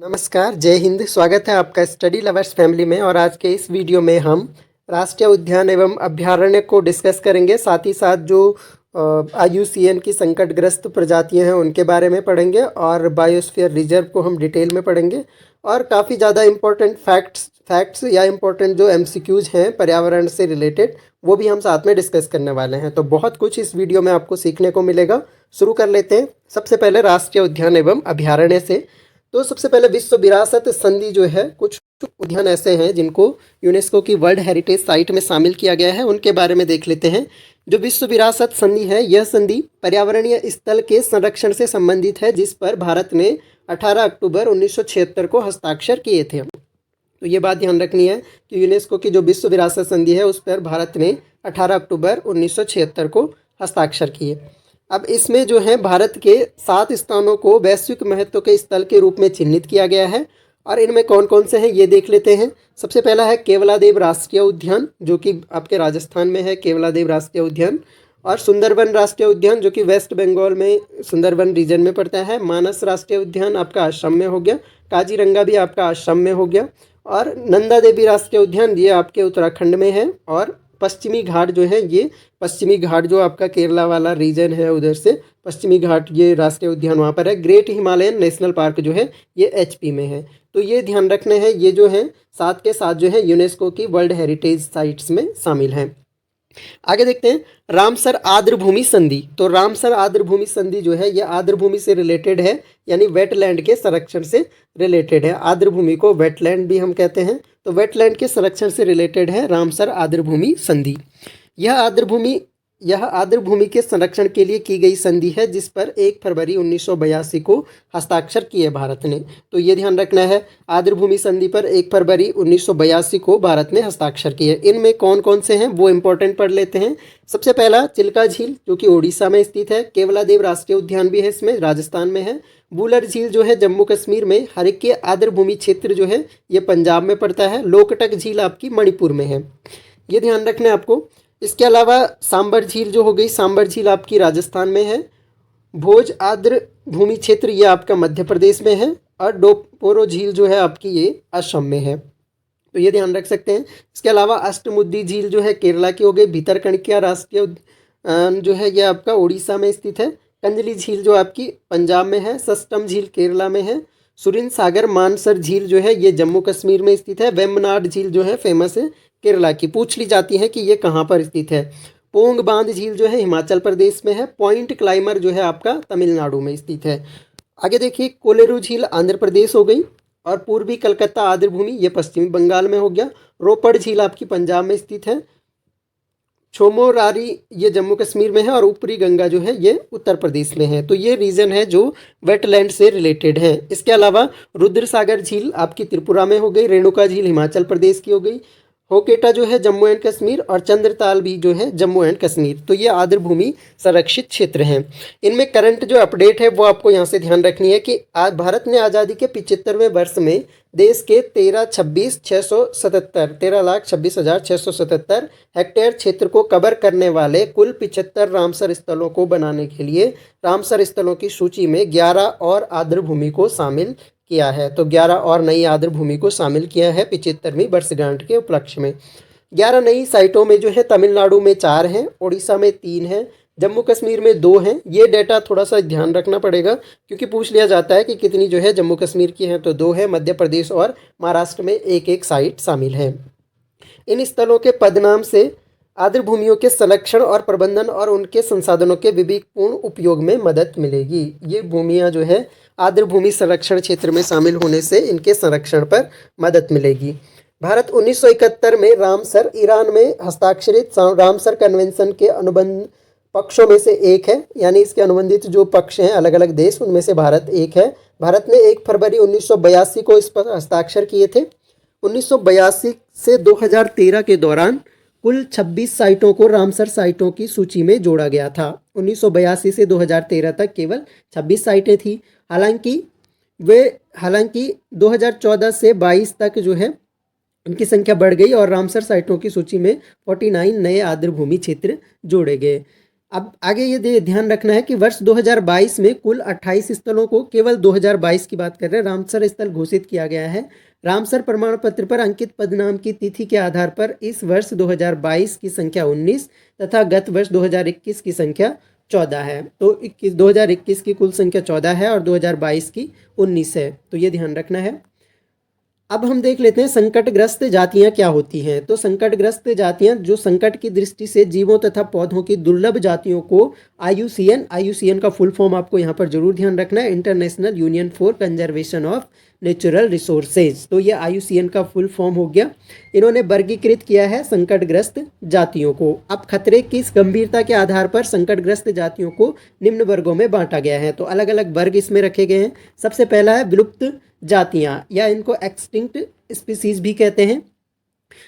नमस्कार, जय हिंद। स्वागत है आपका स्टडी लवर्स फैमिली में। और आज के इस वीडियो में हम राष्ट्रीय उद्यान एवं अभयारण्य को डिस्कस करेंगे। साथ ही साथ जो IUCN की संकटग्रस्त प्रजातियां हैं उनके बारे में पढ़ेंगे और बायोस्फीयर रिजर्व को हम डिटेल में पढ़ेंगे। और काफ़ी ज़्यादा इम्पोर्टेंट फैक्ट्स या इम्पोर्टेंट जो MCQs हैं पर्यावरण से रिलेटेड वो भी हम साथ में डिस्कस करने वाले हैं। तो बहुत कुछ इस वीडियो में आपको सीखने को मिलेगा। शुरू कर लेते हैं। सबसे पहले राष्ट्रीय उद्यान एवं अभयारण्य से। तो सबसे पहले विश्व विरासत संधि जो है, कुछ उद्यान ऐसे हैं जिनको यूनेस्को की वर्ल्ड हेरिटेज साइट में शामिल किया गया है, उनके बारे में देख लेते हैं। जो विश्व विरासत संधि है, यह संधि पर्यावरणीय स्थल के संरक्षण से संबंधित है, जिस पर भारत ने 18 अक्टूबर 1976 को हस्ताक्षर किए थे। तो ये बात ध्यान रखनी है कि यूनेस्को की जो विश्व विरासत संधि है उस पर भारत ने 18 अक्टूबर 1976 को हस्ताक्षर किए। अब इसमें जो है भारत के 7 स्थानों को वैश्विक महत्व के स्थल के रूप में चिन्हित किया गया है। और इनमें कौन कौन से हैं ये देख लेते हैं। सबसे पहला है केवलादेव राष्ट्रीय उद्यान, जो कि आपके राजस्थान में है, केवलादेव राष्ट्रीय उद्यान। और सुंदरबन राष्ट्रीय उद्यान, जो कि वेस्ट बंगाल में सुंदरबन रीजन में पड़ता है। मानस राष्ट्रीय उद्यान आपका असम में हो गया। काजीरंगा भी आपका असम में हो गया। और नंदा देवी राष्ट्रीय उद्यान, ये आपके उत्तराखंड में है। और पश्चिमी घाट जो है, ये पश्चिमी घाट जो आपका केरला वाला रीजन है, उधर से पश्चिमी घाट ये राष्ट्रीय उद्यान वहाँ पर है। ग्रेट हिमालयन नेशनल पार्क जो है ये HP में है। तो ये ध्यान रखने हैं, ये जो है साथ के साथ जो है यूनेस्को की वर्ल्ड हेरिटेज साइट्स में शामिल हैं। आगे देखते हैं रामसर आर्द्रभूमि संधि। तो रामसर आर्द्रभूमि संधि जो है ये आर्द्रभूमि से रिलेटेड है, यानी वेटलैंड के संरक्षण से रिलेटेड है। आर्द्रभूमि को वेटलैंड भी हम कहते हैं। तो वेटलैंड के संरक्षण से रिलेटेड है रामसर आर्द्रभूमि संधि। यह आर्द्रभूमि के संरक्षण के लिए की गई संधि है, जिस पर 1 फरवरी 1982 को हस्ताक्षर किए भारत ने। तो ये ध्यान रखना है, आर्द्रभूमि संधि पर 1 फरवरी 1982 को भारत ने हस्ताक्षर किए। इनमें कौन कौन से हैं वो इंपॉर्टेंट पढ़ लेते हैं। सबसे पहला चिल्का झील, जो कि ओडिशा में स्थित है। केवलादेव राष्ट्रीय उद्यान भी है, इसमें राजस्थान में है। बुलर झील जो है जम्मू कश्मीर में। हरिके आर्द्रभूमि क्षेत्र जो है ये पंजाब में पड़ता है। लोकटक झील आपकी मणिपुर में है, ये ध्यान रखना है आपको। इसके अलावा सांबर झील जो हो गई, सांबर झील आपकी राजस्थान में है। भोज आर्द्र भूमि क्षेत्र ये आपका मध्य प्रदेश में है। और डोपोरो झील जो है आपकी ये असम में है, तो ये ध्यान रख सकते हैं। इसके अलावा अष्टमुद्दी झील जो है केरला की हो गई। भितरकणिका राष्ट्रीय जो है ये आपका उड़ीसा में स्थित है। कंजली झील जो आपकी पंजाब में है। सस्टम झील केरला में है। सुरिन सागर मानसर झील जो है ये जम्मू कश्मीर में स्थित है। वेम्बनाड झील जो है फेमस है केरला की, पूछ ली जाती है कि ये कहाँ पर स्थित है। पोंग बांध झील जो है हिमाचल प्रदेश में है। पॉइंट क्लाइमर जो है आपका तमिलनाडु में स्थित है। आगे देखिए कोलेरू झील आंध्र प्रदेश हो गई। और पूर्वी कलकत्ता आर्द्रभूमि ये पश्चिमी बंगाल में हो गया। रोपड़ झील आपकी पंजाब में स्थित है। छोमोरारी ये जम्मू कश्मीर में है। और ऊपरी गंगा जो है ये उत्तर प्रदेश में है। तो ये रीजन है जो वेटलैंड से रिलेटेड है। इसके अलावा रुद्रसागर झील आपकी त्रिपुरा में हो गई। रेणुका झील हिमाचल प्रदेश की हो गई। होकेटा जो है जम्मू एंड कश्मीर। और चंद्रताल भी जो है जम्मू एंड कश्मीर। तो ये आर्द्रभूमि संरक्षित क्षेत्र हैं। इनमें करंट जो अपडेट है वो आपको यहाँ से ध्यान रखनी है कि आज भारत ने आज़ादी के 75वें वर्ष में देश के 13,26,677 हेक्टेयर क्षेत्र को कवर करने वाले कुल 75 रामसर स्थलों को बनाने के लिए रामसर स्थलों की सूची में 11 और आर्द्रभूमि को शामिल किया है। तो 11 और नई आर्द्रभूमि को शामिल किया है 75वीं वर्षगांठ के उपलक्ष्य में। 11 नई साइटों में जो है तमिलनाडु में 4 हैं, उड़ीसा में 3 हैं, जम्मू कश्मीर में 2 हैं। ये डेटा थोड़ा सा ध्यान रखना पड़ेगा, क्योंकि पूछ लिया जाता है कि कितनी जो है जम्मू कश्मीर की हैं, तो 2 है। मध्य प्रदेश और महाराष्ट्र में एक एक साइट शामिल है। इन स्थलों के पदनाम से आर्द्रभूमियों के संरक्षण और प्रबंधन और उनके संसाधनों के विवेकपूर्ण उपयोग में मदद मिलेगी। ये भूमियाँ जो है आर्द्रभूमि संरक्षण क्षेत्र में शामिल होने से इनके संरक्षण पर मदद मिलेगी। भारत 1971 में रामसर ईरान में हस्ताक्षरित रामसर कन्वेंशन के अनुबंध पक्षों में से एक है, यानी इसके अनुबंधित जो पक्ष हैं अलग अलग देश, उनमें से भारत एक है। भारत ने 1 फरवरी 1982 को इस पर हस्ताक्षर किए थे। 1982 से 2013 के दौरान कुल 26 साइटों को रामसर साइटों की सूची में जोड़ा गया था। 1982 से 2013 तक केवल 26 साइटें थी। हालांकि 2014 से 22 तक जो है उनकी संख्या बढ़ गई और रामसर साइटों की सूची में 49 नए आर्द्रभूमि क्षेत्र जोड़े गए। अब आगे ये ध्यान रखना है कि वर्ष 2022 में कुल 28 स्थलों को, केवल 2022 की बात कर रहे हैं, रामसर स्थल घोषित किया गया है। रामसर प्रमाण पत्र पर अंकित पदनाम की तिथि के आधार पर इस वर्ष 2022 की संख्या 19 तथा गत वर्ष 2021 की संख्या 14 है। तो 2021 की कुल संख्या 14 है और 2022 की 19 है, तो ये ध्यान रखना है। अब हम देख लेते हैं संकटग्रस्त जातियां क्या होती हैं। तो संकटग्रस्त जातियां जो संकट की दृष्टि से जीवों तथा पौधों की दुर्लभ जातियों को IUCN का फुल फॉर्म आपको यहाँ पर जरूर ध्यान रखना है, international union for conservation of natural resources. तो ये IUCN का फुल फॉर्म हो गया। इन्होंने वर्गीकृत किया है संकटग्रस्त जातियों को। अब खतरे की गंभीरता के आधार पर संकटग्रस्त जातियों को निम्न वर्गों में बांटा गया है। तो अलग अलग वर्ग इसमें रखे गए हैं। सबसे पहला है विलुप्त जातियां, या इनको एक्सटिंक्ट स्पीसीज भी कहते हैं।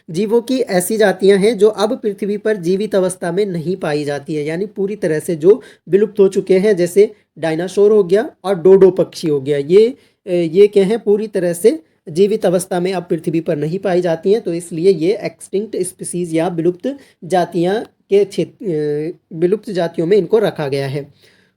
जीवों की ऐसी जातियां हैं जो अब पृथ्वी पर जीवित अवस्था में नहीं पाई जाती है, यानी पूरी तरह से जो विलुप्त हो चुके हैं, जैसे डायनासोर हो गया और डोडो पक्षी हो गया। ये क्या है, पूरी तरह से जीवित अवस्था में अब पृथ्वी पर नहीं पाई जाती हैं, तो इसलिए ये एक्सटिंक्ट स्पीसीज या विलुप्त जातियां के विलुप्त जातियों में इनको रखा गया है।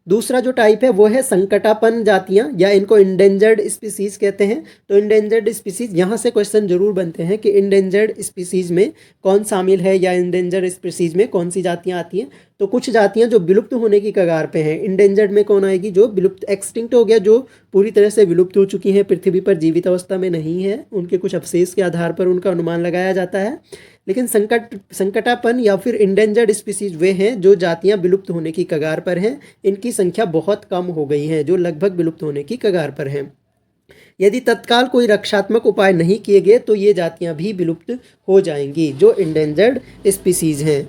दूसरा जो टाइप है वो है संकटापन्न जातियां, या इनको इंडेंजर्ड स्पीसीज कहते हैं। तो इंडेंजर्ड स्पीसीज, यहाँ से क्वेश्चन जरूर बनते हैं कि इंडेंजर्ड स्पीसीज में कौन शामिल है, या इंडेंजर्ड स्पीसीज में कौन सी जातियां आती हैं। तो कुछ जातियां जो विलुप्त होने की कगार पे हैं। इंडेंजर्ड में कौन आएगी, जो विलुप्त, एक्सटिंक्ट हो गया, जो पूरी तरह से विलुप्त हो चुकी हैं, पृथ्वी पर जीवित अवस्था में नहीं है, उनके कुछ अवशेष के आधार पर उनका अनुमान लगाया जाता है। लेकिन संकटापन्न या फिर इंडेंजर्ड स्पीसीज वे हैं जो जातियां विलुप्त होने की कगार पर हैं। इनकी संख्या बहुत कम हो गई है, जो लगभग विलुप्त होने की कगार पर हैं। यदि तत्काल कोई रक्षात्मक उपाय नहीं किए गए तो ये जातियां भी विलुप्त हो जाएंगी, जो इंडेंजर्ड स्पीसीज हैं।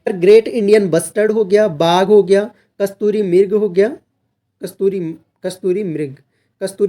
ग्रेट इंडियन बस्टर्ड हो गया, बाघ हो गया, कस्तूरी मृग हो गया, कस्तूरी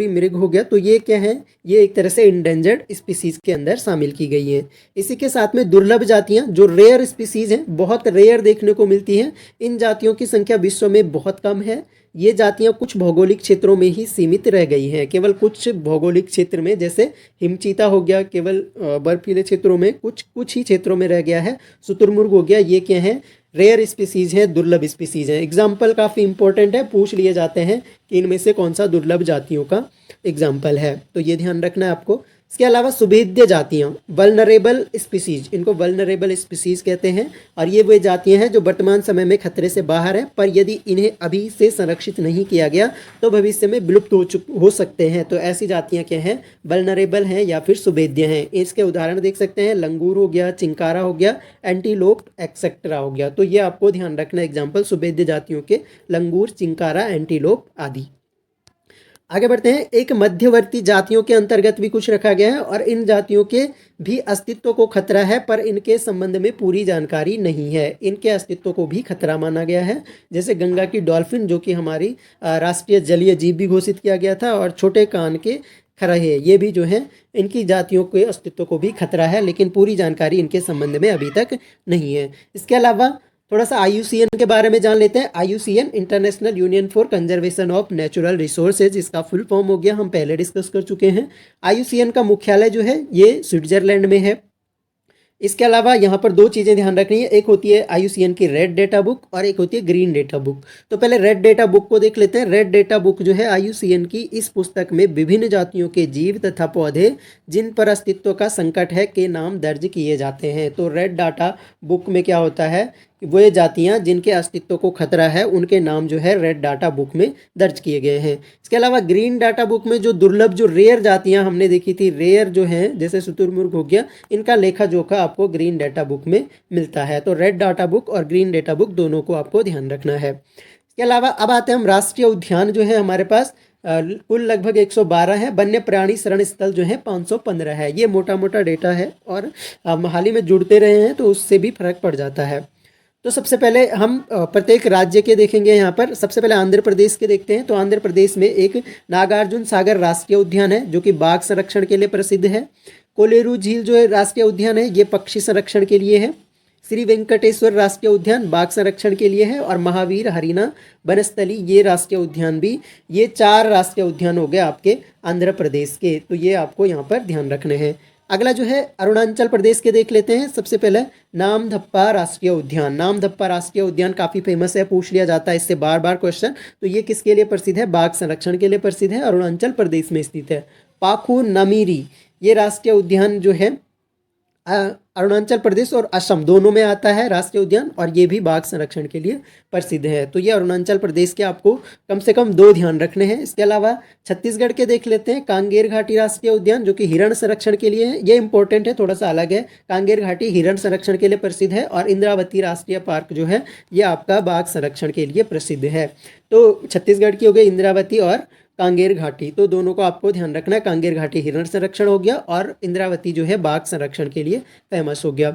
मृग हो गया। तो ये क्या है, ये एक तरह से इंडेंजर्ड स्पीसीज के अंदर शामिल की गई है। इसी के साथ में दुर्लभ जातियां जो रेयर स्पीसीज हैं, बहुत रेयर देखने को मिलती हैं। इन जातियों की संख्या विश्व में बहुत कम है। ये जातियां कुछ भौगोलिक क्षेत्रों में ही सीमित रह गई हैं, केवल कुछ भौगोलिक क्षेत्र में, जैसे हिमचीता हो गया, केवल बर्फीले क्षेत्रों में, कुछ ही क्षेत्रों में रह गया है। शुतुरमुर्ग हो गया, ये क्या है, रेयर स्पीसीज है, दुर्लभ स्पीसीज है। एग्जाम्पल काफ़ी इंपॉर्टेंट है, पूछ लिए जाते हैं कि इनमें से कौन सा दुर्लभ जातियों का एग्जाम्पल है, तो ये ध्यान रखना है आपको। इसके अलावा सुभेद्य जातियाँ, वल्नरेबल स्पीसीज, इनको वल्नरेबल स्पीसीज कहते हैं। और ये वे जातियाँ हैं जो वर्तमान समय में खतरे से बाहर हैं, पर यदि इन्हें अभी से संरक्षित नहीं किया गया तो भविष्य में विलुप्त हो सकते हैं। तो ऐसी जातियाँ क्या हैं, वल्नरेबल हैं या फिर सुभेद्य हैं। इसके उदाहरण देख सकते हैं, लंगूर हो गया, चिंकारा हो गया, एंटीलोप एक्सेट्रा हो गया। तो ये आपको ध्यान रखना एग्जाम्पल सुभेद्य जातियों के, लंगूर, चिंकारा, एंटीलोप आदि। आगे बढ़ते हैं। एक मध्यवर्ती जातियों के अंतर्गत भी कुछ रखा गया है, और इन जातियों के भी अस्तित्व को खतरा है, पर इनके संबंध में पूरी जानकारी नहीं है। इनके अस्तित्व को भी खतरा माना गया है, जैसे गंगा की डॉल्फिन, जो कि हमारी राष्ट्रीय जलीय जीव भी घोषित किया गया था, और छोटे कान के खरहे, ये भी जो है, इनकी जातियों के अस्तित्व को भी खतरा है, लेकिन पूरी जानकारी इनके संबंध में अभी तक नहीं है। इसके अलावा थोड़ा सा IUCN के बारे में जान लेते हैं। IUCN international union for conservation of natural resources, इसका फुल फॉर्म हो गया, हम पहले डिस्कस कर चुके हैं। IUCN का मुख्यालय जो है ये स्विट्जरलैंड में है। इसके अलावा यहाँ पर दो चीज़ें ध्यान रखनी है, एक होती है IUCN की रेड डेटा बुक और एक होती है ग्रीन डेटा बुक। तो पहले रेड डेटा बुक को देख लेते हैं। रेड डेटा बुक जो है IUCN की, इस पुस्तक में विभिन्न जातियों के जीव तथा पौधे जिन पर अस्तित्व का संकट है के नाम दर्ज किए जाते हैं। तो रेड डाटा बुक में क्या होता है, वे जातियां जिनके अस्तित्व को खतरा है उनके नाम जो है रेड डाटा बुक में दर्ज किए गए हैं। इसके अलावा ग्रीन डाटा बुक में जो दुर्लभ, जो रेयर जातियां हमने देखी थी, रेयर जो हैं, जैसे शुतुरमुर्ग हो गया, इनका लेखा जोखा आपको ग्रीन डाटा बुक में मिलता है। तो रेड डाटा बुक और ग्रीन डाटा बुक दोनों को आपको ध्यान रखना है। इसके अलावा अब आते हैं हम राष्ट्रीय उद्यान जो है हमारे पास कुल लगभग 112 है। वन्य प्राणी शरण स्थल जो है 515 है। ये मोटा मोटा डेटा है, और हाल ही में जुड़ते रहे हैं तो उससे भी फर्क पड़ जाता है। तो सबसे पहले हम प्रत्येक राज्य के देखेंगे। यहाँ पर सबसे पहले आंध्र प्रदेश के देखते हैं। तो आंध्र प्रदेश में एक नागार्जुन सागर राष्ट्रीय उद्यान है, जो कि बाघ संरक्षण के लिए प्रसिद्ध है। कोलेरू झील जो है राष्ट्रीय उद्यान है, ये पक्षी संरक्षण के लिए है। श्री वेंकटेश्वर राष्ट्रीय उद्यान बाघ संरक्षण के लिए है, और महावीर हरिना वनस्थली, ये राष्ट्रीय उद्यान भी, ये 4 राष्ट्रीय उद्यान हो गए आपके आंध्र प्रदेश के। तो ये आपको यहाँ पर ध्यान रखने हैं। अगला जो है अरुणाचल प्रदेश के देख लेते हैं। सबसे पहले नामदफा राष्ट्रीय उद्यान। नामदफा राष्ट्रीय उद्यान काफ़ी फेमस है, पूछ लिया जाता है इससे बार बार क्वेश्चन। तो ये किसके लिए प्रसिद्ध है? बाघ संरक्षण के लिए प्रसिद्ध है, अरुणाचल प्रदेश में स्थित है। पाखु नमीरी ये राष्ट्रीय उद्यान जो है अरुणाचल प्रदेश और असम दोनों में आता है राष्ट्रीय उद्यान, और ये भी बाघ संरक्षण के लिए प्रसिद्ध है। तो ये अरुणाचल प्रदेश के आपको कम से कम 2 ध्यान रखने हैं। इसके अलावा छत्तीसगढ़ के देख लेते हैं। कांगेर घाटी राष्ट्रीय उद्यान जो कि हिरण संरक्षण के लिए है, ये इंपॉर्टेंट है, थोड़ा सा अलग है। कांगेर घाटी हिरण संरक्षण के लिए प्रसिद्ध है, और इंद्रावती राष्ट्रीय पार्क जो है ये आपका बाघ संरक्षण के लिए प्रसिद्ध है। तो छत्तीसगढ़ की हो गई इंद्रावती और कांगेर घाटी, तो दोनों को आपको ध्यान रखना है। कांगेर घाटी हिरण संरक्षण हो गया, और इंद्रावती जो है बाघ संरक्षण के लिए फेमस हो गया।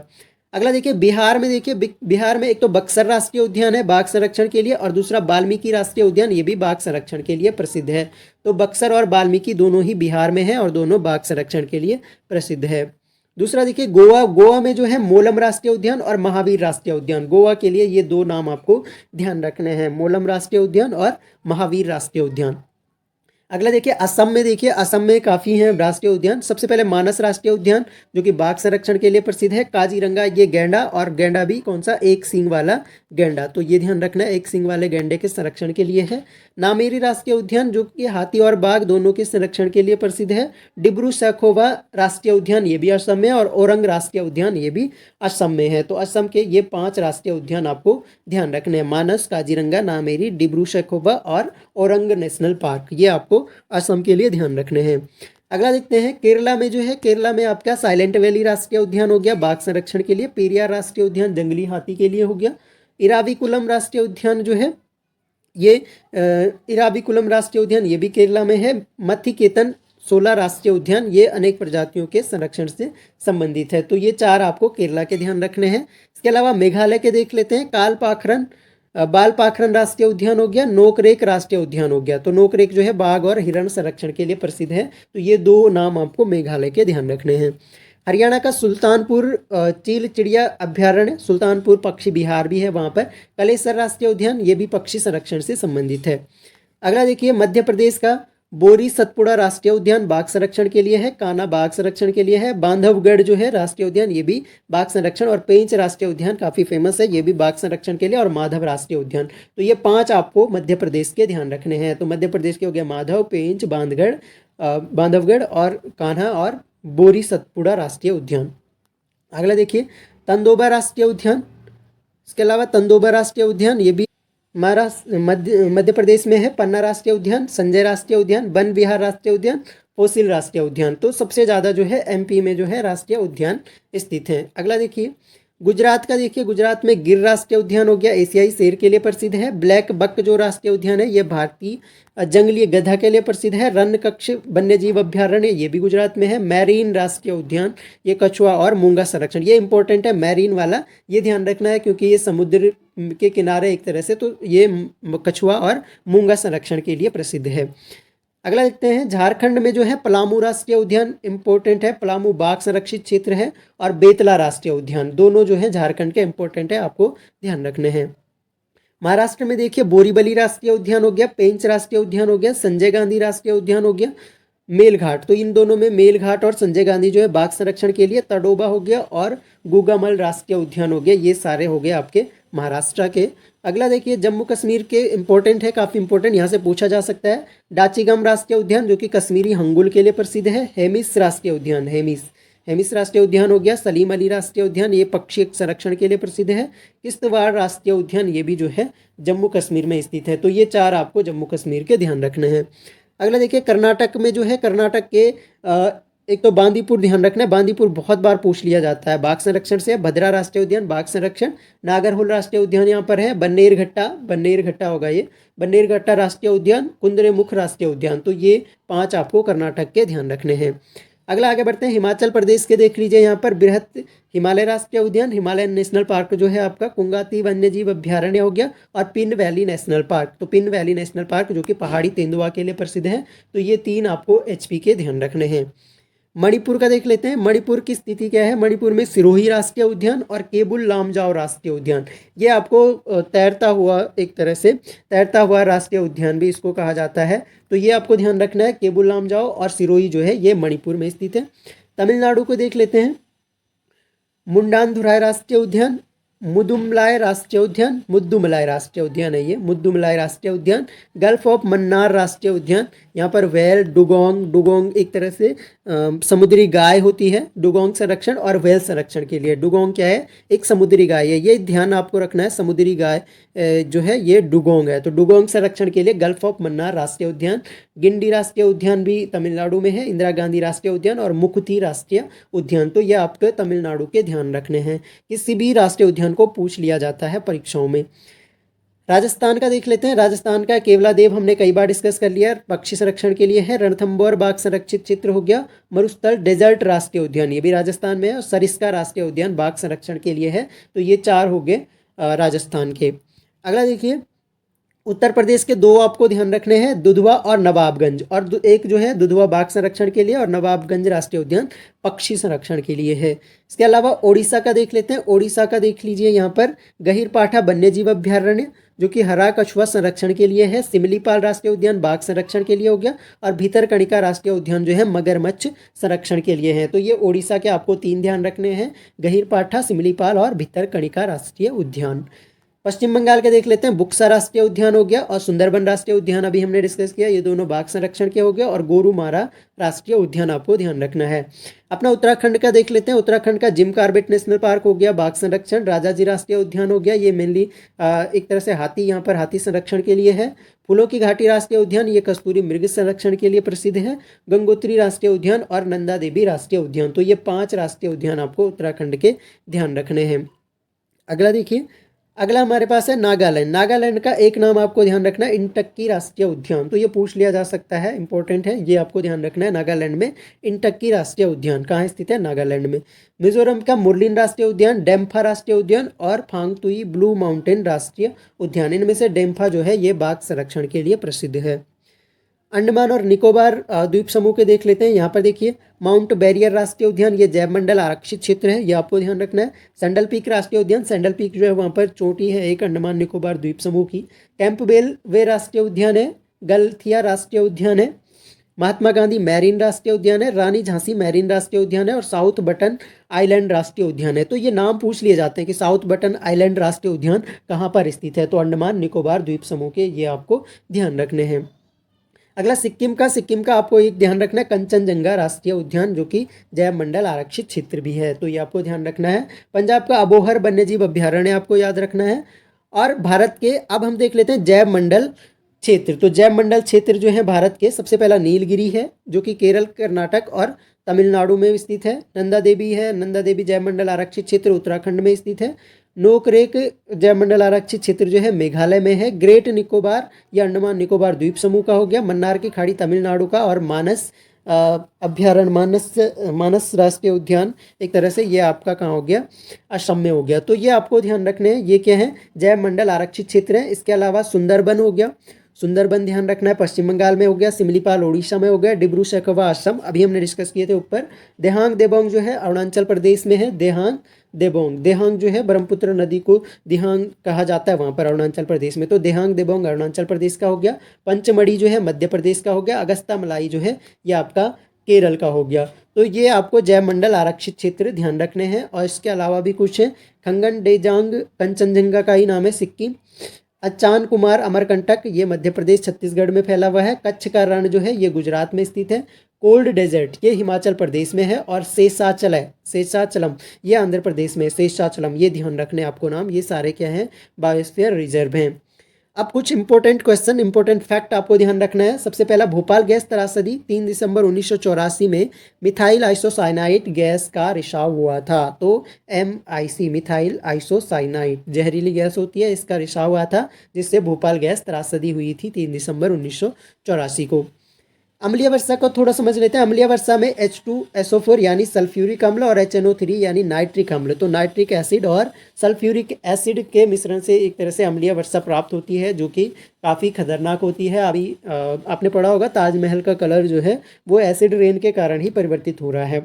अगला देखिए बिहार में। देखिए बिहार में एक तो बक्सर राष्ट्रीय उद्यान है बाघ संरक्षण के लिए, और दूसरा वाल्मीकि राष्ट्रीय उद्यान, ये भी बाघ संरक्षण के लिए प्रसिद्ध है। तो बक्सर और वाल्मीकि दोनों ही बिहार में है, और दोनों बाघ संरक्षण के लिए प्रसिद्ध है। दूसरा देखिए गोवा। गोवा में जो है मोलम राष्ट्रीय उद्यान और महावीर राष्ट्रीय उद्यान, गोवा के लिए ये 2 नाम आपको ध्यान रखने हैं, मोलम राष्ट्रीय उद्यान और महावीर राष्ट्रीय उद्यान। अगला देखिए असम में। देखिए असम में काफ़ी हैं राष्ट्रीय उद्यान। सबसे पहले मानस राष्ट्रीय उद्यान जो कि बाघ संरक्षण के लिए प्रसिद्ध है। काजीरंगा ये गैंडा, और गैंडा भी कौन सा? एक सींग वाला गैंडा, तो ये ध्यान रखना है, एक सींग वाले गैंडे के संरक्षण के लिए है। नामेरी राष्ट्रीय उद्यान जो कि हाथी और बाघ दोनों के संरक्षण के लिए प्रसिद्ध है। डिब्रू सैखोवा राष्ट्रीय उद्यान ये भी असम में, और औरंग राष्ट्रीय उद्यान ये भी असम में है। तो असम के ये 5 राष्ट्रीय उद्यान आपको ध्यान रखने हैं, मानस, काजीरंगा, नामेरी, डिब्रू सैखोवा और औरंग नेशनल पार्क, ये आपको असम के लिए ध्यान रखने हैं। अगला देखते हैं केरला में जो है। केरला में आपका साइलेंट वैली राष्ट्रीय उद्यान हो गया बाघ संरक्षण के लिए। पेरियार राष्ट्रीय उद्यान जंगली हाथी के लिए हो गया। इराविकुलम राष्ट्रीय उद्यान जो है ये इराविकुलम राष्ट्रीय उद्यान ये भी केरला में है। मथिकेतन 16 राष्ट्रीय उद्यान ये अनेक प्रजातियों के संरक्षण से संबंधित है। तो ये 4 आपको केरला के ध्यान रखने हैं। इसके अलावा मेघालय के देख लेते हैं। कालपाखरन बालपाखरन राष्ट्रीय उद्यान हो गया। नोकरेक राष्ट्रीय उद्यान हो गया। तो नोकरेक जो है बाघ और हिरण संरक्षण के लिए प्रसिद्ध है। तो ये 2 नाम आपको मेघालय के ध्यान रखने हैं। हरियाणा का सुल्तानपुर चील चिड़िया अभ्यारण्य, सुल्तानपुर पक्षी विहार भी है वहाँ पर। कलेसर राष्ट्रीय उद्यान ये भी पक्षी संरक्षण से संबंधित है। अगला देखिए मध्य प्रदेश का बोरी सतपुड़ा राष्ट्रीय उद्यान बाघ संरक्षण के लिए है। कान्हा बाघ संरक्षण के लिए है। बांधवगढ़ जो है राष्ट्रीय उद्यान ये भी बाघ संरक्षण, और पेंच राष्ट्रीय उद्यान काफ़ी फेमस है, ये भी बाघ संरक्षण के लिए, और माधव राष्ट्रीय उद्यान। तो ये 5 आपको मध्य प्रदेश के ध्यान रखने हैं। तो मध्य प्रदेश के हो गया माधव, पेंच, बांधवगढ़ और कान्हा और बोरी सतपुड़ा राष्ट्रीय उद्यान। अगला देखिए तंदोबा राष्ट्रीय उद्यान। इसके अलावा तंदोबा राष्ट्रीय उद्यान ये भी महाराष्ट्र मध्य प्रदेश में है। पन्ना राष्ट्रीय उद्यान, संजय राष्ट्रीय उद्यान, वन विहार राष्ट्रीय उद्यान, फोसिल राष्ट्रीय उद्यान। तो सबसे ज़्यादा जो है एमपी में जो है राष्ट्रीय उद्यान स्थित हैं। अगला देखिए गुजरात का। देखिए गुजरात में गिर राष्ट्रीय उद्यान हो गया, एशियाई शेर के लिए प्रसिद्ध है। ब्लैक बक जो राष्ट्रीय उद्यान है ये भारतीय जंगली गधा के लिए प्रसिद्ध है। रन कक्ष वन्यजीव अभ्यारण्य ये भी गुजरात में है। मैरीन राष्ट्रीय उद्यान ये कछुआ और मूंगा संरक्षण, ये इंपॉर्टेंट है मैरीन वाला, ये ध्यान रखना है क्योंकि ये समुद्र के किनारे एक तरह से, तो ये कछुआ और मूंगा संरक्षण के लिए प्रसिद्ध है। अगला देखते हैं झारखंड में जो है पलामू राष्ट्रीय उद्यान इंपॉर्टेंट है, पलामू बाघ संरक्षित क्षेत्र है, और बेतला राष्ट्रीय उद्यान, दोनों जो है झारखंड के इंपॉर्टेंट है, आपको ध्यान रखने हैं। महाराष्ट्र में देखिए बोरीवली राष्ट्रीय उद्यान हो गया, पेंच राष्ट्रीय उद्यान हो गया, संजय गांधी राष्ट्रीय उद्यान हो गया, मेलघाट, तो इन दोनों में मेलघाट और संजय गांधी जो है बाघ संरक्षण के लिए, तडोबा हो गया और गुगामल राष्ट्रीय उद्यान हो गया, ये सारे हो गए आपके महाराष्ट्र के। अगला देखिए जम्मू कश्मीर के इंपॉर्टेंट है, काफ़ी इंपॉर्टेंट, यहाँ से पूछा जा सकता है। डाचीगम राष्ट्रीय उद्यान जो कि कश्मीरी हंगुल के लिए प्रसिद्ध है। हेमिस राष्ट्रीय उद्यान, हेमिस राष्ट्रीय उद्यान हो गया। सलीम अली राष्ट्रीय उद्यान ये पक्षी संरक्षण के लिए प्रसिद्ध है। किश्तवाड़ राष्ट्रीय उद्यान ये भी जो है जम्मू कश्मीर में स्थित है। तो ये 4 आपको जम्मू कश्मीर के ध्यान रखने हैं। अगला देखिए कर्नाटक में जो है, कर्नाटक के एक तो बांदीपुर ध्यान रखना है, बांदीपुर बहुत बार पूछ लिया जाता है, बाघ संरक्षण से। भद्रा राष्ट्रीय उद्यान बाघ संरक्षण, नागरहोल राष्ट्रीय उद्यान यहाँ पर है, बन्नेरघट्टा होगा ये, बन्नेरघट्टा राष्ट्रीय उद्यान, कुंद्रेमुख राष्ट्रीय उद्यान। तो ये 5 आपको कर्नाटक के ध्यान रखने हैं। अगला आगे बढ़ते हैं हिमाचल प्रदेश के, देख लीजिए यहाँ पर बृहत हिमालय राष्ट्रीय उद्यान, हिमालयन नेशनल पार्क जो है आपका कुंगाती वन्यजीव अभ्यारण्य हो गया, और पिन वैली नेशनल पार्क, तो पिन वैली नेशनल पार्क जो कि पहाड़ी तेंदुआ के लिए प्रसिद्ध है। तो ये 3 आपको एचपी के ध्यान रखने हैं। मणिपुर का देख लेते हैं, मणिपुर की स्थिति क्या है। मणिपुर में सिरोही राष्ट्रीय उद्यान और केबुल लामजाओ राष्ट्रीय उद्यान, ये आपको तैरता हुआ, एक तरह से तैरता हुआ राष्ट्रीय उद्यान भी इसको कहा जाता है। तो ये आपको ध्यान रखना है, केबुल लामजाओ और सिरोही जो है ये मणिपुर में स्थित है। तमिलनाडु को देख लेते हैं, मुंडानथुराई राष्ट्रीय उद्यान, मुदुमलाई राष्ट्रीय उद्यान, मुद्दुमलाई राष्ट्रीय उद्यान है ये, मुद्दुमलाई राष्ट्रीय उद्यान, गल्फ ऑफ मन्नार राष्ट्रीय उद्यान, यहाँ पर व्हेल, डुगोंग, डुगोंग एक तरह से समुद्री गाय होती है, डुगोंग संरक्षण और व्हेल संरक्षण के लिए। डुगोंग क्या है, एक समुद्री गाय है, ये ध्यान आपको रखना है, समुद्री गाय जो है ये डुगोंग है। तो डुगोंग संरक्षण के लिए गल्फ ऑफ मन्नार राष्ट्रीय उद्यान, गिंडी राष्ट्रीय उद्यान भी तमिलनाडु में है, इंदिरा गांधी राष्ट्रीय उद्यान और मुकुति राष्ट्रीय उद्यान। तो ये आपके तमिलनाडु के ध्यान रखने हैं, किसी भी राष्ट्रीय उद्यान को पूछ लिया जाता है परीक्षाओं में। राजस्थान का देख लेते हैं, राजस्थान का केवलादेव हमने कई बार डिस्कस कर लिया, पक्षी संरक्षण के लिए है। रणथंभौर बाघ संरक्षित क्षेत्र हो गया, मरुस्थल डेजर्ट राष्ट्रीय उद्यान ये भी राजस्थान में है, और सरिस्का राष्ट्रीय उद्यान बाघ संरक्षण के लिए है। तो ये 4 हो गए राजस्थान के। अगला देखिए, उत्तर प्रदेश के 2 आपको ध्यान रखने हैं, दुधवा और नवाबगंज, और एक जो है दुधवा बाघ संरक्षण के लिए और नवाबगंज राष्ट्रीय उद्यान पक्षी संरक्षण के लिए है। इसके अलावा ओडिशा का देख लेते हैं, ओडिशा का देख लीजिए, यहाँ पर गहीरपाठा वन्यजीव अभ्यारण्य जो कि हरा कछुआ संरक्षण के लिए है, सिमलीपाल राष्ट्रीय उद्यान बाघ संरक्षण के लिए हो गया, और भीतरकनिका राष्ट्रीय उद्यान जो है मगरमच्छ संरक्षण के लिए है। तो ये ओडिशा के आपको 3 ध्यान रखने हैं, गहीरपाठा, सिमलीपाल और भीतरकनिका राष्ट्रीय उद्यान। पश्चिम बंगाल के देख लेते हैं, बुक्सा राष्ट्रीय उद्यान हो गया और सुंदरबन राष्ट्रीय उद्यान अभी हमने डिस्कस किया, ये दोनों बाघ संरक्षण के हो गए, और गोरुमारा राष्ट्रीय उद्यान आपको ध्यान रखना है। अपना उत्तराखंड का देख लेते हैं, उत्तराखंड का जिम कार्बेट नेशनल पार्क हो गया बाघ संरक्षण, राजाजी राष्ट्रीय उद्यान हो गया, ये मेनली एक तरह से हाथी, यहाँ पर हाथी संरक्षण के लिए है। फूलों की घाटी राष्ट्रीय उद्यान, ये कस्तूरी मृग संरक्षण के लिए प्रसिद्ध है। गंगोत्री राष्ट्रीय उद्यान और नंदा देवी राष्ट्रीय उद्यान, तो ये 5 राष्ट्रीय उद्यान आपको उत्तराखंड के ध्यान रखने हैं। अगला देखिए, अगला हमारे पास है नागालैंड। नागालैंड का एक नाम आपको ध्यान रखना है, इंटक्की राष्ट्रीय उद्यान, तो ये पूछ लिया जा सकता है, इंपॉर्टेंट है, ये आपको ध्यान रखना है। नागालैंड में इंटक्की राष्ट्रीय उद्यान कहाँ स्थित है, नागालैंड में। मिजोरम का मुरलिन राष्ट्रीय उद्यान, डेम्फा राष्ट्रीय उद्यान और फांगतुई ब्लू माउंटेन राष्ट्रीय उद्यान, इनमें से डेम्फा जो है ये बाघ संरक्षण के लिए प्रसिद्ध है। अंडमान और निकोबार द्वीप समूह के देख लेते हैं, यहाँ पर देखिए, माउंट बैरियर राष्ट्रीय उद्यान, ये जैव मंडल आरक्षित क्षेत्र है, ये आपको ध्यान रखना है। सैंडल पीक राष्ट्रीय उद्यान, सैंडल पीक जो है वहाँ पर चोटी है एक अंडमान निकोबार द्वीप समूह की। कैंपबेल वे राष्ट्रीय उद्यान है, गलथिया राष्ट्रीय उद्यान है, महात्मा गांधी मैरीन राष्ट्रीय उद्यान है, रानी झांसी मैरीन राष्ट्रीय उद्यान है, और साउथ बटन आइलैंड राष्ट्रीय उद्यान है। तो ये नाम पूछ लिए जाते हैं कि साउथ बटन आइलैंड राष्ट्रीय उद्यान कहाँ पर स्थित है, तो अंडमान निकोबार द्वीप समूह के ये आपको ध्यान रखने हैं। अगला सिक्किम का आपको एक ध्यान रखना है, कंचनजंगा राष्ट्रीय उद्यान जो कि जैव मंडल आरक्षित क्षेत्र भी है, तो ये आपको ध्यान रखना है। पंजाब का अबोहर वन्यजीव अभ्यारण्य आपको याद रखना है। और भारत के अब हम देख लेते हैं जैव मंडल क्षेत्र। तो जैव मंडल क्षेत्र जो है भारत के, सबसे पहला नीलगिरी है जो कि केरल, कर्नाटक और तमिलनाडु में स्थित है। नंदा देवी है, नंदा देवी जैव मंडल आरक्षित क्षेत्र उत्तराखंड में स्थित है। नोकरेक जैव मंडल आरक्षित क्षेत्र जो है मेघालय में है। ग्रेट निकोबार या अंडमान निकोबार द्वीप समूह का हो गया। मन्नार की खाड़ी तमिलनाडु का, और मानस अभ्यारण्य, मानस राष्ट्रीय उद्यान एक तरह से ये आपका कहाँ हो गया, असम में हो गया। तो ये आपको ध्यान रखने हैं, ये क्या है, जैव मंडल आरक्षित क्षेत्र है। इसके अलावा सुंदरबन हो गया, सुंदरबन ध्यान रखना है, पश्चिम बंगाल में हो गया। सिमलीपाल ओडिशा में हो गया। डिब्रू सैखोवा असम अभी हमने डिस्कस किए थे ऊपर। देहांग देबोंग जो है अरुणाचल प्रदेश में है। देहांग देबोंग, देहांग जो है ब्रह्मपुत्र नदी को दिहांग कहा जाता है वहाँ पर अरुणाचल प्रदेश में, तो देहांग देबोंग अरुणाचल प्रदेश का हो गया। पंचमढ़ी जो है मध्य प्रदेश का हो गया। अगस्ता मलाई जो है ये आपका केरल का हो गया। तो ये आपको जैव मंडल आरक्षित क्षेत्र ध्यान रखने हैं। और इसके अलावा भी कुछ है, खंगन डेजांग कंचनजंगा का ही नाम है सिक्किम। अचान कुमार अमरकंटक ये मध्य प्रदेश छत्तीसगढ़ में फैला हुआ है। कच्छ का रण जो है ये गुजरात में स्थित है। कोल्ड डेजर्ट ये हिमाचल प्रदेश में है। और शेषाचलम ये आंध्र प्रदेश में, शेषाचलम ये ध्यान रखने आपको नाम, ये सारे क्या हैं, बायोस्फीयर रिजर्व हैं। अब कुछ इंपॉर्टेंट क्वेश्चन, इंपॉर्टेंट फैक्ट आपको ध्यान रखना है। सबसे पहला, भोपाल गैस त्रासदी 3 दिसंबर 1984 में मिथाइल आइसोसाइनाइड गैस का रिसाव हुआ था। तो MIC मिथाइल आइसोसाइनाइड जहरीली गैस होती है, इसका रिसाव हुआ था जिससे भोपाल गैस त्रासदी हुई थी 3 दिसंबर 1984 को। अम्लीय वर्षा को थोड़ा समझ लेते हैं। अम्लीय वर्षा में H2SO4 यानी सल्फ्यूरिक अम्ल और HNO3 यानी नाइट्रिक अम्ल, तो नाइट्रिक एसिड और सल्फ्यूरिक एसिड के मिश्रण से एक तरह से अम्लीय वर्षा प्राप्त होती है, जो कि काफ़ी खतरनाक होती है। अभी आपने पढ़ा होगा ताजमहल का कलर जो है वो एसिड रेन के कारण ही परिवर्तित हो रहा है।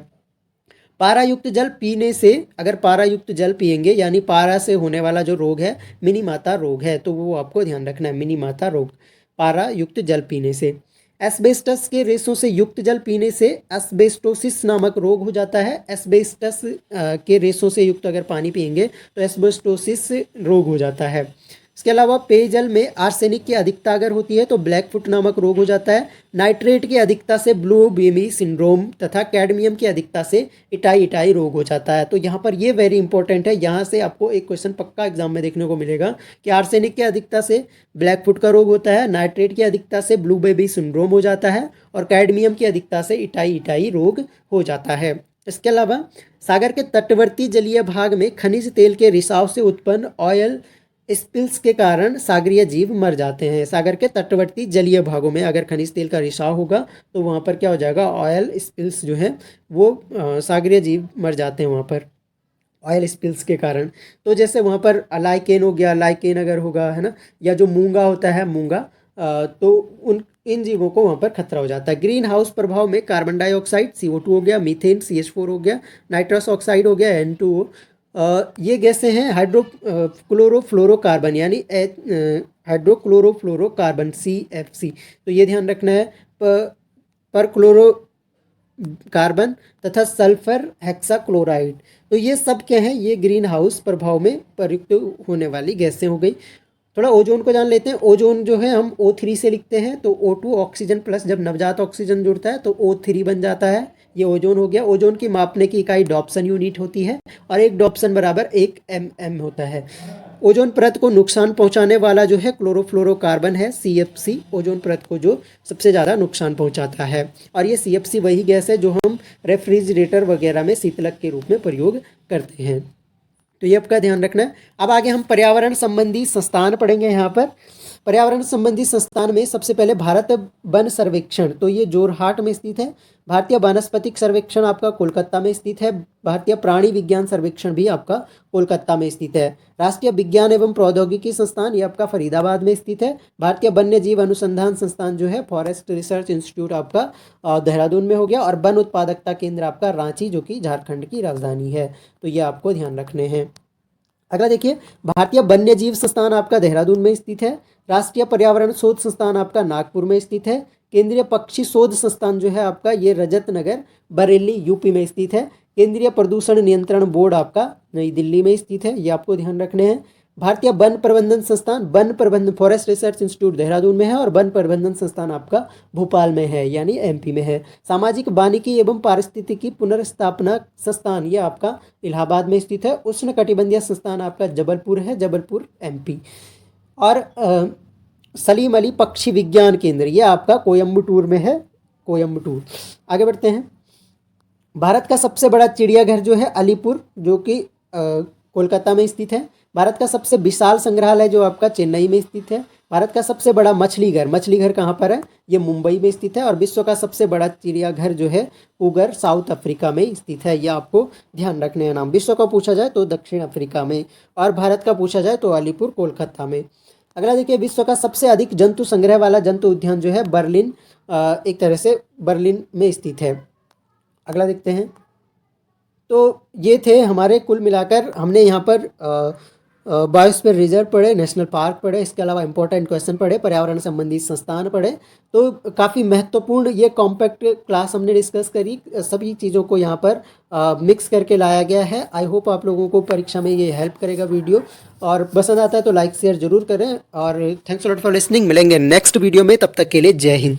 पारायुक्त जल पीने से, अगर पारायुक्त जल पिएंगे यानी पारा से होने वाला जो रोग है मिनीमाता रोग है, तो वो आपको ध्यान रखना है, मिनीमाता रोग पारा युक्त जल पीने से। एस्बेस्टस के रेशों से युक्त जल पीने से एस्बेस्टोसिस नामक रोग हो जाता है। एस्बेस्टस के रेशों से युक्त अगर पानी पिएंगे तो एस्बेस्टोसिस रोग हो जाता है। इसके अलावा पेयजल में आर्सेनिक की अधिकता अगर होती है तो ब्लैक फुट नामक रोग हो जाता है। नाइट्रेट की अधिकता से ब्लू बेमी सिंड्रोम तथा कैडमियम की अधिकता से इटाई इटाई रोग हो जाता है। तो यहाँ पर ये वेरी इंपॉर्टेंट है, यहाँ से आपको एक क्वेश्चन पक्का एग्जाम में देखने को मिलेगा कि आर्सेनिक की अधिकता से ब्लैक फुट का रोग होता है, नाइट्रेट की अधिकता से ब्लू बेबी सिंड्रोम हो जाता है और कैडमियम की अधिकता से इटाई इटाई रोग हो जाता है। इसके अलावा सागर के तटवर्ती जलीय भाग में खनिज तेल के रिसाव से उत्पन्न ऑयल स्पिल्स के कारण सागरीय जीव मर जाते हैं। सागर के तटवर्ती जलीय भागों में अगर खनिज तेल का रिसाव होगा तो वहाँ पर क्या हो जाएगा, ऑयल स्पिल्स जो है वो सागरीय जीव मर जाते हैं वहाँ पर ऑयल स्पिल्स के कारण। तो जैसे वहाँ पर लाइकेन हो गया, लाइकेन अगर होगा है ना, या जो मूंगा होता है मूंगा, तो इन जीवों को वहाँ पर खतरा हो जाता है। ग्रीन हाउस प्रभाव में कार्बन डाइऑक्साइड CO2 हो गया, मीथेन CH4 हो गया, नाइट्रस ऑक्साइड हो गया N2O, ये गैसें हैं हाइड्रोक्लोरोफ्लोरोकार्बन यानी हाइड्रोक्लोरोफ्लोरोकार्बन CFC। तो ये ध्यान रखना है, पर क्लोरो कार्बन तथा सल्फर हेक्साक्लोराइड। तो ये सब क्या है, ये ग्रीन हाउस प्रभाव में प्रयुक्त होने वाली गैसें हो गई। थोड़ा ओजोन को जान लेते हैं। ओजोन जो है हम O3 से लिखते हैं, तो O2 ऑक्सीजन प्लस जब नवजात ऑक्सीजन जुड़ता है तो O3 बन जाता है, ये ओजोन हो गया। ओजोन की मापने की इकाई डॉप्सन यूनिट होती है और एक डॉप्सन बराबर 1 mm होता है। ओजोन परत को नुकसान पहुंचाने वाला जो है क्लोरोफ्लोरोकार्बन है CFC, ओजोन परत को जो सबसे ज़्यादा नुकसान पहुंचाता है। और ये CFC वही गैस है जो हम रेफ्रिजरेटर वगैरह में शीतलक के रूप में प्रयोग करते हैं। तो ये आपका ध्यान रखना है। अब आगे हम पर्यावरण संबंधी संस्थान पढ़ेंगे। यहाँ पर पर्यावरण संबंधी संस्थान में सबसे पहले भारत वन सर्वेक्षण, तो ये जोरहाट में स्थित है। भारतीय वानस्पतिक सर्वेक्षण आपका कोलकाता में स्थित है। भारतीय प्राणी विज्ञान सर्वेक्षण भी आपका कोलकाता में स्थित है। राष्ट्रीय विज्ञान एवं प्रौद्योगिकी संस्थान ये आपका फरीदाबाद में स्थित है। भारतीय वन्य जीव अनुसंधान संस्थान जो है फॉरेस्ट रिसर्च इंस्टीट्यूट आपका देहरादून में हो गया। और वन उत्पादकता केंद्र आपका रांची जो कि झारखंड की राजधानी है। तो ये आपको ध्यान रखने हैं। अगला देखिए, भारतीय वन्य जीव संस्थान आपका देहरादून में स्थित है। राष्ट्रीय पर्यावरण शोध संस्थान आपका नागपुर में स्थित है। केंद्रीय पक्षी शोध संस्थान जो है आपका ये रजत नगर बरेली यूपी में स्थित है। केंद्रीय प्रदूषण नियंत्रण बोर्ड आपका नई दिल्ली में स्थित है, ये आपको ध्यान रखने हैं। भारतीय वन प्रबंधन संस्थान, वन प्रबंधन फॉरेस्ट रिसर्च इंस्टीट्यूट देहरादून में है और वन प्रबंधन संस्थान आपका भोपाल में है यानी MP में है। सामाजिक वानिकी एवं पारिस्थितिकी पुनर्स्थापना संस्थान ये आपका इलाहाबाद में स्थित है। उष्ण कटिबंधीय संस्थान आपका जबलपुर है, जबलपुर MP। और सलीम अली पक्षी विज्ञान केंद्र ये आपका कोयम्बटूर में है, कोयम्बटूर। आगे बढ़ते हैं। भारत का सबसे बड़ा चिड़ियाघर जो है अलीपुर जो कि कोलकाता में स्थित है। भारत का सबसे विशाल संग्रहालय जो आपका चेन्नई में स्थित है। भारत का सबसे बड़ा मछलीघर कहाँ पर है, ये मुंबई में स्थित है। और विश्व का सबसे बड़ा चिड़ियाघर जो है पूगर साउथ अफ्रीका में स्थित है, ये आपको ध्यान रखने हैं नाम। विश्व का पूछा जाए तो दक्षिण अफ्रीका में, और भारत का पूछा जाए तो अलीपुर कोलकाता में। अगला देखिए, विश्व का सबसे अधिक जंतु संग्रह वाला जंतु उद्यान जो है बर्लिन, एक तरह से बर्लिन में स्थित है। अगला देखते हैं। तो ये थे हमारे कुल मिलाकर, हमने यहाँ पर बायोस्फीयर रिजर्व पढ़े, नेशनल पार्क पढ़े, इसके अलावा इंपॉर्टेंट क्वेश्चन पढ़े, पर्यावरण संबंधी संस्थान पढ़े। तो काफ़ी महत्वपूर्ण ये कॉम्पैक्ट क्लास हमने डिस्कस करी। सभी चीज़ों को यहाँ पर मिक्स करके लाया गया है। आई होप आप लोगों को परीक्षा में ये हेल्प करेगा वीडियो, और पसंद आता है तो लाइक शेयर जरूर करें। और thanks a lot for listening. मिलेंगे नेक्स्ट वीडियो में, तब तक के लिए जय हिंद।